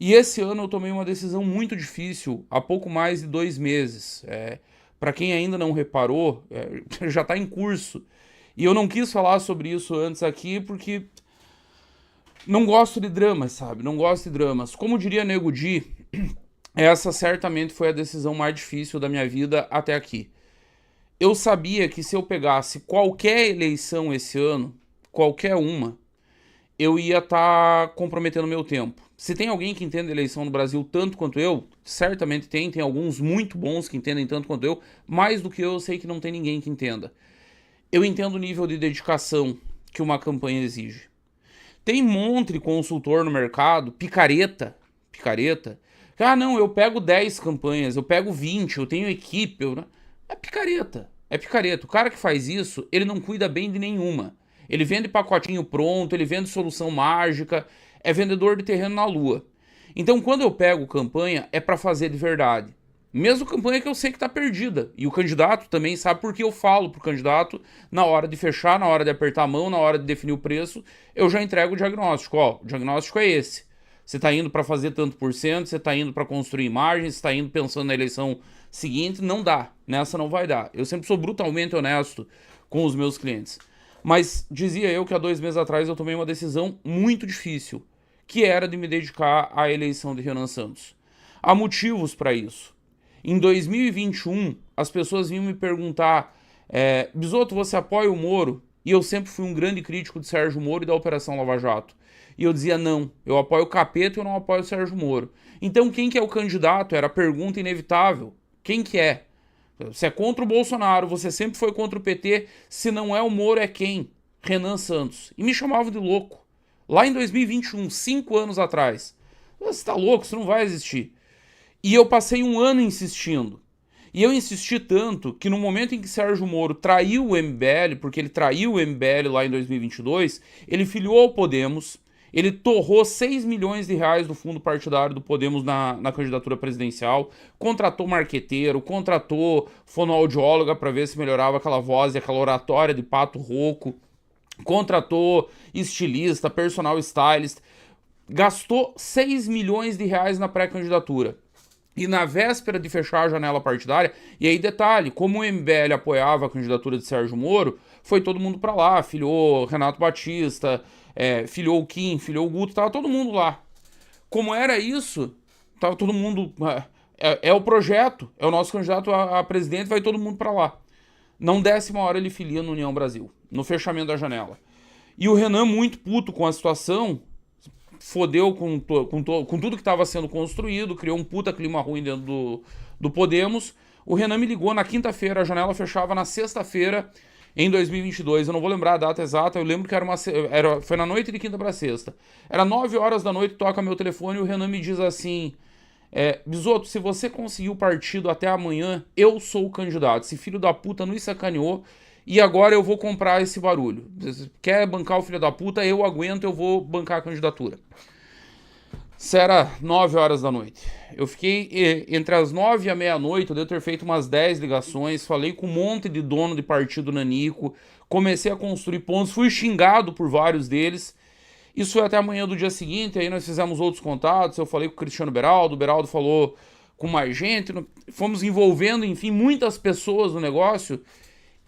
E esse ano eu tomei uma decisão muito difícil, há pouco mais de 2 meses. Para quem ainda não reparou, já está em curso. E eu não quis falar sobre isso antes aqui porque não gosto de dramas, sabe? Não gosto de dramas. Como diria Nego Di, essa certamente foi a decisão mais difícil da minha vida até aqui. Eu sabia que se eu pegasse qualquer eleição esse ano, qualquer uma, eu ia estar comprometendo meu tempo. Se tem alguém que entende eleição no Brasil tanto quanto eu, certamente tem alguns muito bons que entendem tanto quanto eu, mais do que eu sei que não tem ninguém que entenda. Eu entendo o nível de dedicação que uma campanha exige. Tem um monte de consultor no mercado, picareta. Ah, não, eu pego 10 campanhas, eu pego 20, eu tenho equipe. É picareta, é picareta. O cara que faz isso, ele não cuida bem de nenhuma. Ele vende pacotinho pronto, ele vende solução mágica, é vendedor de terreno na lua. Então, quando eu pego campanha, é para fazer de verdade. Mesmo campanha que eu sei que tá perdida. E o candidato também sabe porque eu falo pro candidato na hora de fechar, na hora de apertar a mão, na hora de definir o preço, eu já entrego o diagnóstico. Ó, o diagnóstico é esse. Você tá indo para fazer tanto por cento, você tá indo para construir margens, você tá indo pensando na eleição seguinte, não dá. Nessa não vai dar. Eu sempre sou brutalmente honesto com os meus clientes. Mas dizia eu que há 2 meses atrás eu tomei uma decisão muito difícil, que era de me dedicar à eleição de Renan Santos. Há motivos para isso. Em 2021, as pessoas vinham me perguntar: Bisotto, você apoia o Moro? E eu sempre fui um grande crítico de Sérgio Moro e da Operação Lava Jato. E eu dizia: não, eu apoio o Capeta e eu não apoio o Sérgio Moro. Então quem que é o candidato? Era a pergunta inevitável. Quem que é? Você é contra o Bolsonaro, você sempre foi contra o PT, se não é o Moro é quem? Renan Santos. E me chamavam de louco. Lá em 2021, 5 anos atrás. Você tá louco, isso não vai existir. E eu passei um ano insistindo. E eu insisti tanto que no momento em que Sérgio Moro traiu o MBL, porque ele traiu o MBL lá em 2022, ele filiou ao Podemos, ele torrou 6 milhões de reais do fundo partidário do Podemos na candidatura presidencial, contratou marqueteiro, contratou fonoaudióloga para ver se melhorava aquela voz e aquela oratória de pato rouco, contratou estilista, personal stylist, gastou 6 milhões de reais na pré-candidatura. E na véspera de fechar a janela partidária, e aí detalhe, como o MBL apoiava a candidatura de Sérgio Moro, foi todo mundo pra lá, filiou Renato Batista, filiou o Kim, filiou o Guto, tava todo mundo lá. Como era isso, tava todo mundo... É o projeto, é o nosso candidato a presidente, vai todo mundo pra lá. Não desce uma hora ele filia no União Brasil, no fechamento da janela. E o Renan, muito puto com a situação, fodeu com tudo que estava sendo construído, criou um puta clima ruim dentro do Podemos. O Renan me ligou na quinta-feira, a janela fechava na sexta-feira, em 2022. Eu não vou lembrar a data exata, eu lembro que foi na noite de quinta para sexta. Era 9 horas da noite, toca meu telefone e o Renan me diz assim: Bisotto, se você conseguir o partido até amanhã, eu sou o candidato. Esse filho da puta nos sacaneou e agora eu vou comprar esse barulho. Quer bancar o filho da puta? Eu aguento, eu vou bancar a candidatura. Isso era 9 horas da noite. Eu fiquei entre as 9 e a meia-noite, eu devo ter feito umas 10 ligações, falei com um monte de dono de partido nanico, comecei a construir pontos, fui xingado por vários deles. Isso foi até amanhã do dia seguinte, aí nós fizemos outros contatos, eu falei com o Cristiano Beraldo, o Beraldo falou com mais gente, fomos envolvendo, enfim, muitas pessoas no negócio.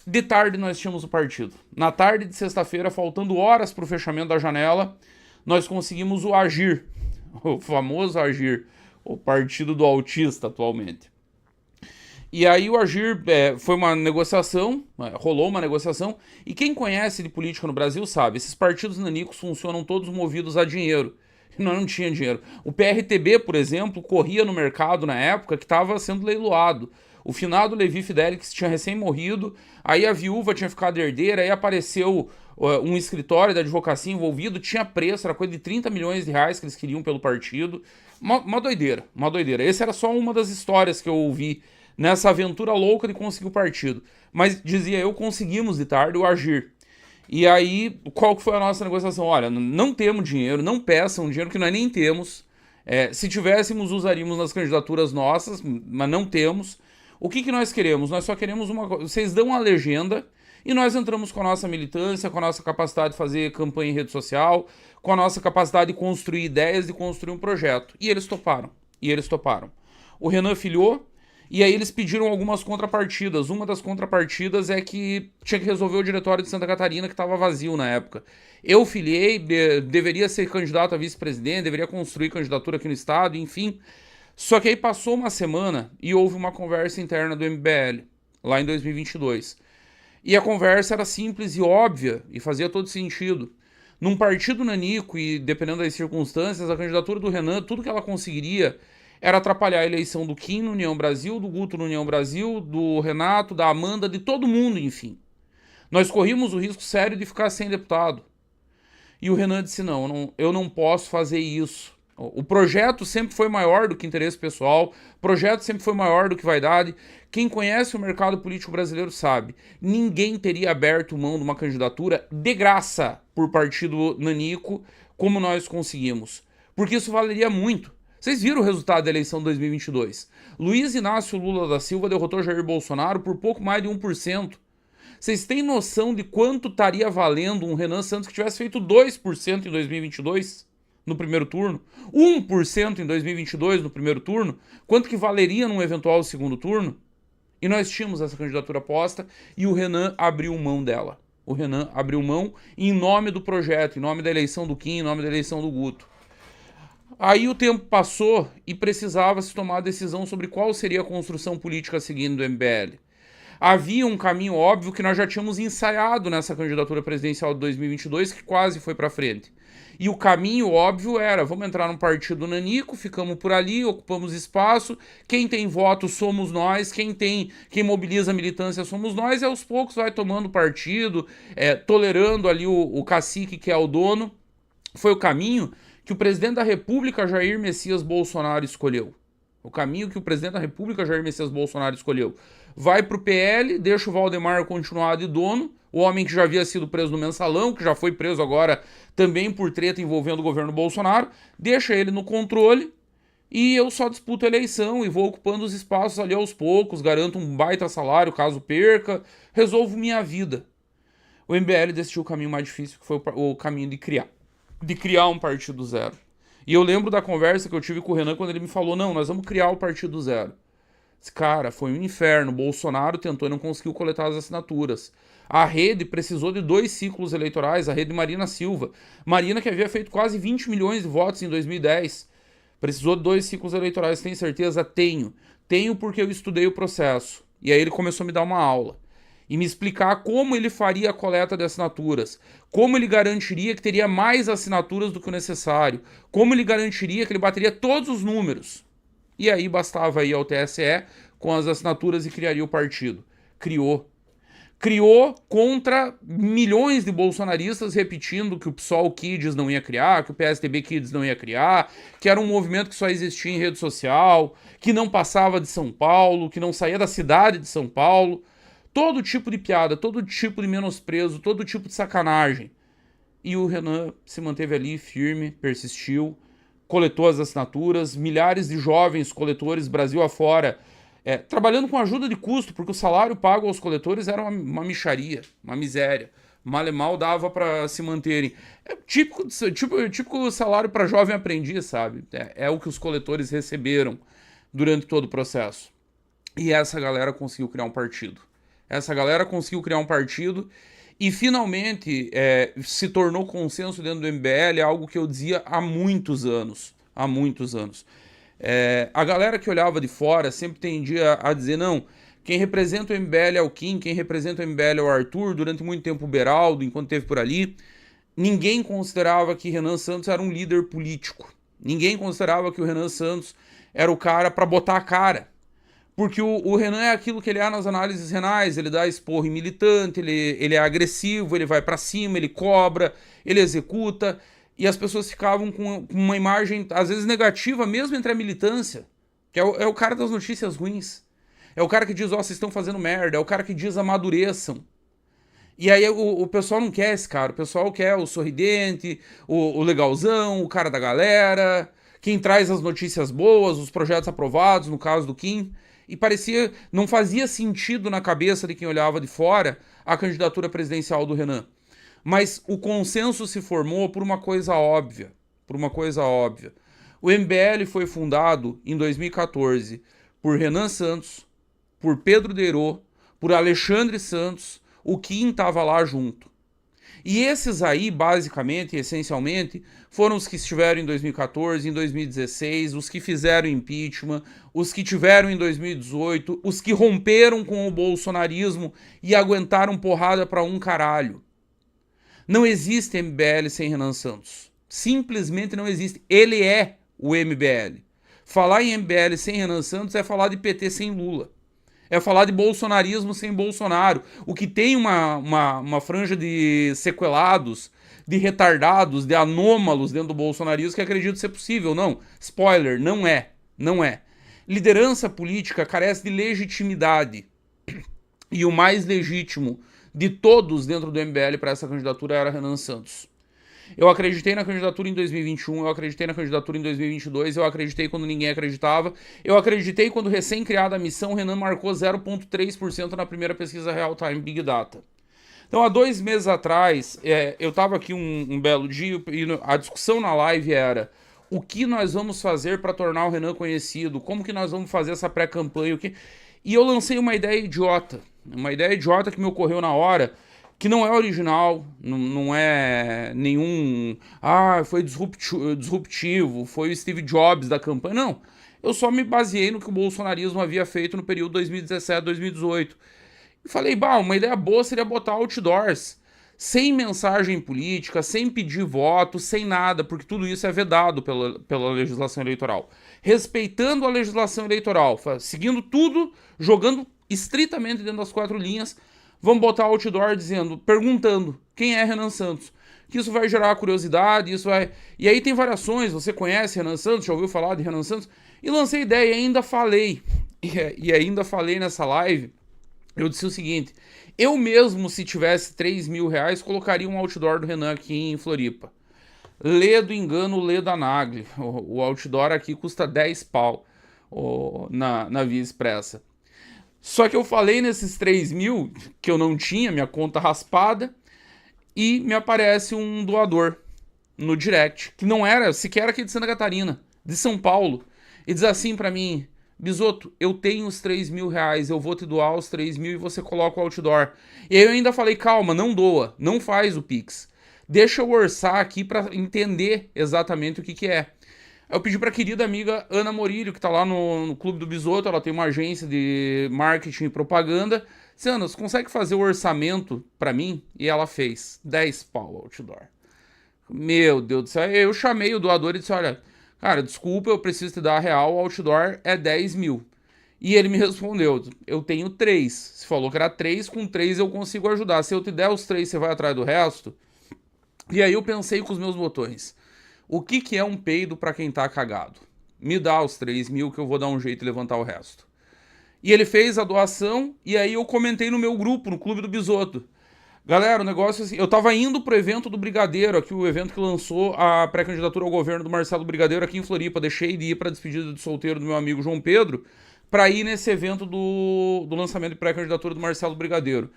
De tarde nós tínhamos o partido. Na tarde de sexta-feira, faltando horas para o fechamento da janela, nós conseguimos o Agir, o famoso Agir, o partido do autista atualmente. E aí o Agir foi uma negociação, rolou uma negociação, e quem conhece de política no Brasil sabe, esses partidos nanicos funcionam todos movidos a dinheiro. Nós não tinha dinheiro. O PRTB, por exemplo, corria no mercado na época que estava sendo leiloado. O finado Levi Fidelix tinha recém morrido, aí a viúva tinha ficado herdeira, aí apareceu um escritório da advocacia envolvido, tinha preço, era coisa de 30 milhões de reais que eles queriam pelo partido. Uma doideira, uma doideira. Essa era só uma das histórias que eu ouvi nessa aventura louca de conseguir o partido. Mas, dizia eu, conseguimos de tarde o Agir. E aí, qual que foi a nossa negociação? Olha, não temos dinheiro, não peçam dinheiro que nós nem temos. Se tivéssemos, usaríamos nas candidaturas nossas, mas não temos. O que nós queremos? Nós só queremos uma coisa. Vocês dão a legenda E nós entramos com a nossa militância, com a nossa capacidade de fazer campanha em rede social, com a nossa capacidade de construir ideias, de construir um projeto. E eles toparam. O Renan filiou, e aí eles pediram algumas contrapartidas. Uma das contrapartidas é que tinha que resolver o diretório de Santa Catarina, que estava vazio na época. Eu filiei, deveria ser candidato a vice-presidente, deveria construir candidatura aqui no estado, enfim. Só que aí passou uma semana e houve uma conversa interna do MBL, lá em 2022. E a conversa era simples e óbvia, e fazia todo sentido. Num partido nanico, e dependendo das circunstâncias, a candidatura do Renan, tudo que ela conseguiria era atrapalhar a eleição do Kim no União Brasil, do Guto no União Brasil, do Renato, da Amanda, de todo mundo, enfim. Nós corríamos o risco sério de ficar sem deputado. E o Renan disse, não, eu não posso fazer isso. O projeto sempre foi maior do que interesse pessoal, o projeto sempre foi maior do que vaidade. Quem conhece o mercado político brasileiro sabe, ninguém teria aberto mão de uma candidatura de graça por partido nanico, como nós conseguimos. Porque isso valeria muito. Vocês viram o resultado da eleição de 2022. Luiz Inácio Lula da Silva derrotou Jair Bolsonaro por pouco mais de 1%. Vocês têm noção de quanto estaria valendo um Renan Santos que tivesse feito 2% em 2022? No primeiro turno, 1% em 2022 no primeiro turno, quanto que valeria num eventual segundo turno? E nós tínhamos essa candidatura posta e o Renan abriu mão dela. O Renan abriu mão em nome do projeto, em nome da eleição do Kim, em nome da eleição do Guto. Aí o tempo passou e precisava se tomar a decisão sobre qual seria a construção política seguindo do MBL. Havia um caminho óbvio que nós já tínhamos ensaiado nessa candidatura presidencial de 2022, que quase foi para frente. E o caminho óbvio era, vamos entrar num partido nanico, ficamos por ali, ocupamos espaço, quem tem voto somos nós, quem mobiliza a militância somos nós, e aos poucos vai tomando partido, tolerando ali o cacique que é o dono. Foi o caminho que o presidente da República, Jair Messias Bolsonaro, escolheu. O caminho que o presidente da República, Jair Messias Bolsonaro, escolheu. Vai pro PL, deixa o Valdemar continuar de dono, o homem que já havia sido preso no Mensalão, que já foi preso agora também por treta envolvendo o governo Bolsonaro, deixa ele no controle e eu só disputo a eleição e vou ocupando os espaços ali aos poucos, garanto um baita salário caso perca, resolvo minha vida. O MBL decidiu o caminho mais difícil, que foi o caminho de criar um partido zero. E eu lembro da conversa que eu tive com o Renan quando ele me falou, não, nós vamos criar o partido zero. Cara, foi um inferno. Bolsonaro tentou e não conseguiu coletar as assinaturas. A rede precisou de 2 ciclos eleitorais, a rede Marina Silva. Marina que havia feito quase 20 milhões de votos em 2010. Precisou de 2 ciclos eleitorais, tem certeza? Tenho. Tenho porque eu estudei o processo. E aí ele começou a me dar uma aula. E me explicar como ele faria a coleta de assinaturas. Como ele garantiria que teria mais assinaturas do que o necessário. Como ele garantiria que ele bateria todos os números. E aí bastava ir ao TSE com as assinaturas e criaria o partido. Criou contra milhões de bolsonaristas repetindo que o PSOL Kids não ia criar, que o PSDB Kids não ia criar, que era um movimento que só existia em rede social, que não passava de São Paulo, que não saía da cidade de São Paulo. Todo tipo de piada, todo tipo de menosprezo, todo tipo de sacanagem. E o Renan se manteve ali firme, persistiu, coletou as assinaturas, milhares de jovens coletores Brasil afora, trabalhando com ajuda de custo, porque o salário pago aos coletores era uma mixaria, uma miséria. Mal e mal dava para se manterem. Típico salário para jovem aprendiz, sabe? É o que os coletores receberam durante todo o processo. E essa galera conseguiu criar um partido. E finalmente se tornou consenso dentro do MBL, algo que eu dizia há muitos anos. A galera que olhava de fora sempre tendia a dizer, não, quem representa o MBL é o Kim, quem representa o MBL é o Arthur, durante muito tempo o Beraldo, enquanto esteve por ali. Ninguém considerava que Renan Santos era um líder político. Ninguém considerava que o Renan Santos era o cara para botar a cara. Porque o Renan é aquilo que ele é nas análises renais, ele dá esporro em militante, ele é agressivo, ele vai pra cima, ele cobra, ele executa, e as pessoas ficavam com uma imagem, às vezes negativa, mesmo entre a militância, que é o cara das notícias ruins, é o cara que diz, vocês estão fazendo merda, é o cara que diz amadureçam. E aí o pessoal não quer esse cara, o pessoal quer o sorridente, o legalzão, o cara da galera, quem traz as notícias boas, os projetos aprovados, no caso do Kim. e parecia, não fazia sentido na cabeça de quem olhava de fora a candidatura presidencial do Renan. Mas o consenso se formou por uma coisa óbvia, O MBL foi fundado em 2014 por Renan Santos, por Pedro Deirô, por Alexandre Santos, o Kim estava lá junto. E esses aí, basicamente, essencialmente, foram os que estiveram em 2014, em 2016, os que fizeram impeachment, os que tiveram em 2018, os que romperam com o bolsonarismo e aguentaram porrada pra um caralho. Não existe MBL sem Renan Santos. Simplesmente não existe. Ele é o MBL. Falar em MBL sem Renan Santos é falar de PT sem Lula. É falar de bolsonarismo sem Bolsonaro. O que tem uma franja de sequelados, de retardados, de anômalos dentro do bolsonarismo que acredito ser possível. Não. Spoiler, não é. Não é. Liderança política carece de legitimidade. E o mais legítimo de todos dentro do MBL para essa candidatura era Renan Santos. Eu acreditei na candidatura em 2021, eu acreditei na candidatura em 2022, eu acreditei quando ninguém acreditava, eu acreditei quando recém-criada a missão, o Renan marcou 0,3% na primeira pesquisa Real Time Big Data. Então, há 2 meses atrás, eu estava aqui um belo dia e a discussão na live era o que nós vamos fazer para tornar o Renan conhecido, como que nós vamos fazer essa pré-campanha, e eu lancei uma ideia idiota que me ocorreu na hora, que não é original, não é nenhum... foi disruptivo, foi o Steve Jobs da campanha. Não, eu só me baseei no que o bolsonarismo havia feito no período 2017-2018. E falei, uma ideia boa seria botar outdoors, sem mensagem política, sem pedir voto, sem nada, porque tudo isso é vedado pela legislação eleitoral. Respeitando a legislação eleitoral, seguindo tudo, jogando estritamente dentro das 4 linhas, vamos botar outdoor perguntando quem é Renan Santos. Que isso vai gerar curiosidade, isso vai... E aí tem variações, você conhece Renan Santos, já ouviu falar de Renan Santos? E lancei ideia e ainda falei. E ainda falei nessa live, eu disse o seguinte, eu mesmo, se tivesse 3 mil reais, colocaria um outdoor do Renan aqui em Floripa. Lê do engano, lê da Nagli. O outdoor aqui custa 10 pau na Via Expressa. Só que eu falei nesses 3 mil, que eu não tinha, minha conta raspada, e me aparece um doador no direct, que não era sequer aqui de Santa Catarina, de São Paulo, e diz assim pra mim, Bisoto, eu tenho os 3 mil reais, eu vou te doar os 3 mil e você coloca o outdoor. E aí eu ainda falei, calma, não doa, não faz o Pix. Deixa eu orçar aqui pra entender exatamente o que é. Eu pedi pra querida amiga Ana Morilho, que tá lá no Clube do Bisoto, ela tem uma agência de marketing e propaganda. Disse, Ana, você consegue fazer o orçamento pra mim? E ela fez 10 pau outdoor. Meu Deus do céu, eu chamei o doador e disse, olha, cara, desculpa, eu preciso te dar a real, o outdoor é 10 mil. E ele me respondeu, eu tenho 3. Você falou que era 3, com 3 eu consigo ajudar. Se eu te der os 3, você vai atrás do resto? E aí eu pensei com os meus botões. O que é um peido pra quem tá cagado? Me dá os 3 mil que eu vou dar um jeito de levantar o resto. E ele fez a doação e aí eu comentei no meu grupo, no Clube do Bisoto. Galera, o negócio é assim, eu tava indo pro evento do Brigadeiro, aqui o evento que lançou a pré-candidatura ao governo do Marcelo Brigadeiro aqui em Floripa. Deixei de ir pra despedida de solteiro do meu amigo João Pedro pra ir nesse evento do lançamento de pré-candidatura do Marcelo Brigadeiro.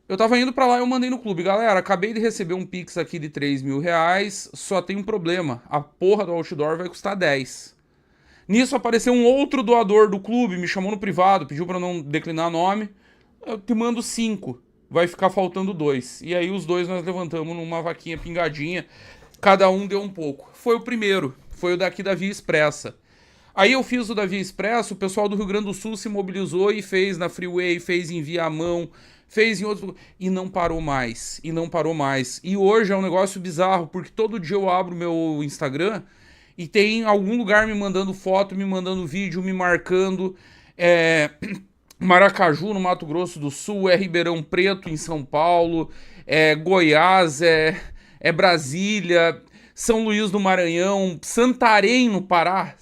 Eu tava indo pra lá e eu mandei no clube. Galera, acabei de receber um Pix aqui de 3 mil reais, só tem um problema. A porra do outdoor vai custar 10. Nisso apareceu um outro doador do clube, me chamou no privado, pediu pra não declinar nome. Eu te mando 5, vai ficar faltando 2. E aí os 2 nós levantamos numa vaquinha pingadinha, cada um deu um pouco. Foi o primeiro, foi o daqui da Via Expressa. Aí eu fiz o da Via Expressa, o pessoal do Rio Grande do Sul se mobilizou e fez na Freeway, fez em Viamão, fez em outros... E não parou mais, E hoje é um negócio bizarro, porque todo dia eu abro meu Instagram e tem algum lugar me mandando foto, me mandando vídeo, me marcando. Maracaju, no Mato Grosso do Sul, é Ribeirão Preto, em São Paulo, é Goiás, é Brasília, São Luís do Maranhão, Santarém, no Pará,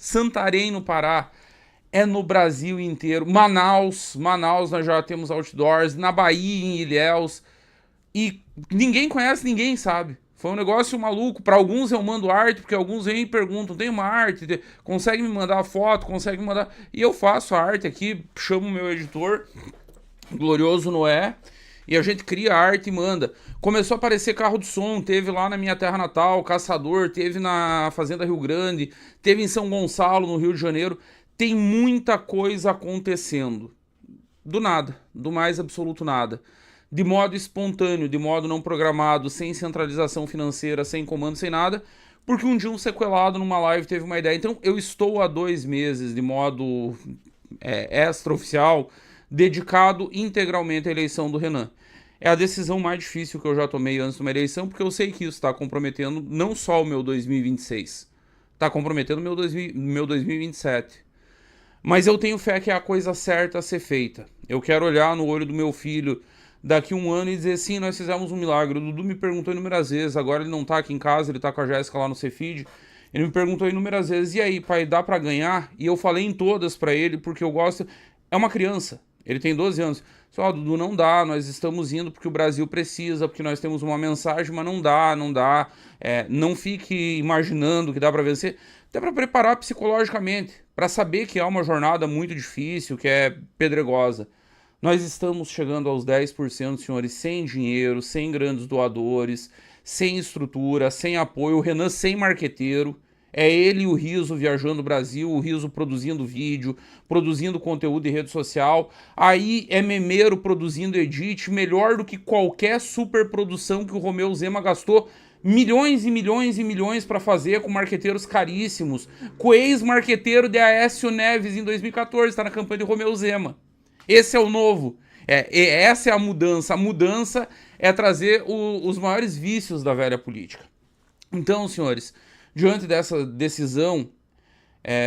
é no Brasil inteiro. Manaus nós já temos outdoors, na Bahia, em Ilhéus, e ninguém conhece ninguém, sabe? Foi um negócio maluco. Para alguns eu mando arte, porque alguns vêm e perguntam, tem uma arte? Consegue me mandar a foto? Consegue me mandar... E eu faço a arte aqui, chamo o meu editor, Glorioso Noé, e a gente cria a arte e manda. Começou a aparecer carro de som, teve lá na minha terra natal, Caçador, teve na Fazenda Rio Grande, teve em São Gonçalo, no Rio de Janeiro. Tem muita coisa acontecendo. Do nada, do mais absoluto nada. De modo espontâneo, de modo não programado, sem centralização financeira, sem comando, sem nada, porque um dia um sequelado numa live teve uma ideia. Então eu estou há 2 meses, de modo extraoficial, dedicado integralmente à eleição do Renan. É a decisão mais difícil que eu já tomei antes de uma eleição, porque eu sei que isso está comprometendo não só o meu 2026, está comprometendo o meu 2027. Mas eu tenho fé que é a coisa certa a ser feita. Eu quero olhar no olho do meu filho daqui 1 ano e dizer, sim, nós fizemos um milagre. O Dudu me perguntou inúmeras vezes, agora ele não tá aqui em casa, ele tá com a Jéssica lá no Cefid. Ele me perguntou inúmeras vezes, e aí, pai, dá pra ganhar? E eu falei em todas pra ele, porque eu gosto... É uma criança. Ele tem 12 anos. Só, Dudu, não dá, nós estamos indo porque o Brasil precisa, porque nós temos uma mensagem, mas não dá. Não fique imaginando que dá pra vencer. Até pra preparar psicologicamente, pra saber que é uma jornada muito difícil, que é pedregosa. Nós estamos chegando aos 10%, senhores, sem dinheiro, sem grandes doadores, sem estrutura, sem apoio. O Renan sem marqueteiro. É ele e o Riso viajando o Brasil, o Riso produzindo vídeo, produzindo conteúdo em rede social. Aí é memeiro produzindo edit, melhor do que qualquer superprodução que o Romeu Zema gastou milhões e milhões e milhões para fazer com marqueteiros caríssimos. Com o ex-marqueteiro de Aécio Neves em 2014, está na campanha de Romeu Zema. Esse é o novo. Essa é a mudança. A mudança é trazer os maiores vícios da velha política. Então, senhores... Diante dessa decisão,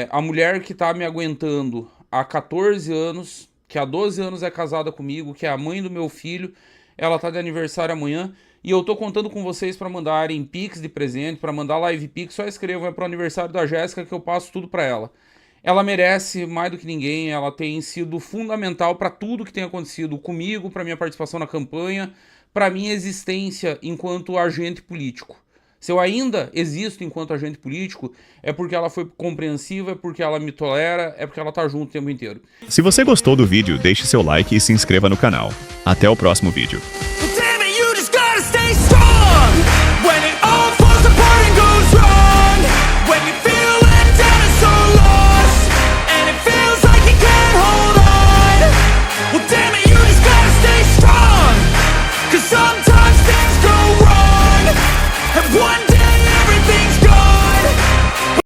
a mulher que está me aguentando há 14 anos, que há 12 anos é casada comigo, que é a mãe do meu filho, ela está de aniversário amanhã, e eu estou contando com vocês para mandarem Pix de presente, para mandar Live Pix, só escrevam, é para o aniversário da Jéssica que eu passo tudo para ela. Ela merece mais do que ninguém, ela tem sido fundamental para tudo que tem acontecido comigo, para minha participação na campanha, para minha existência enquanto agente político. Se eu ainda existo enquanto agente político, é porque ela foi compreensiva, é porque ela me tolera, é porque ela tá junto o tempo inteiro. Se você gostou do vídeo, deixe seu like e se inscreva no canal. Até o próximo vídeo. Sometimes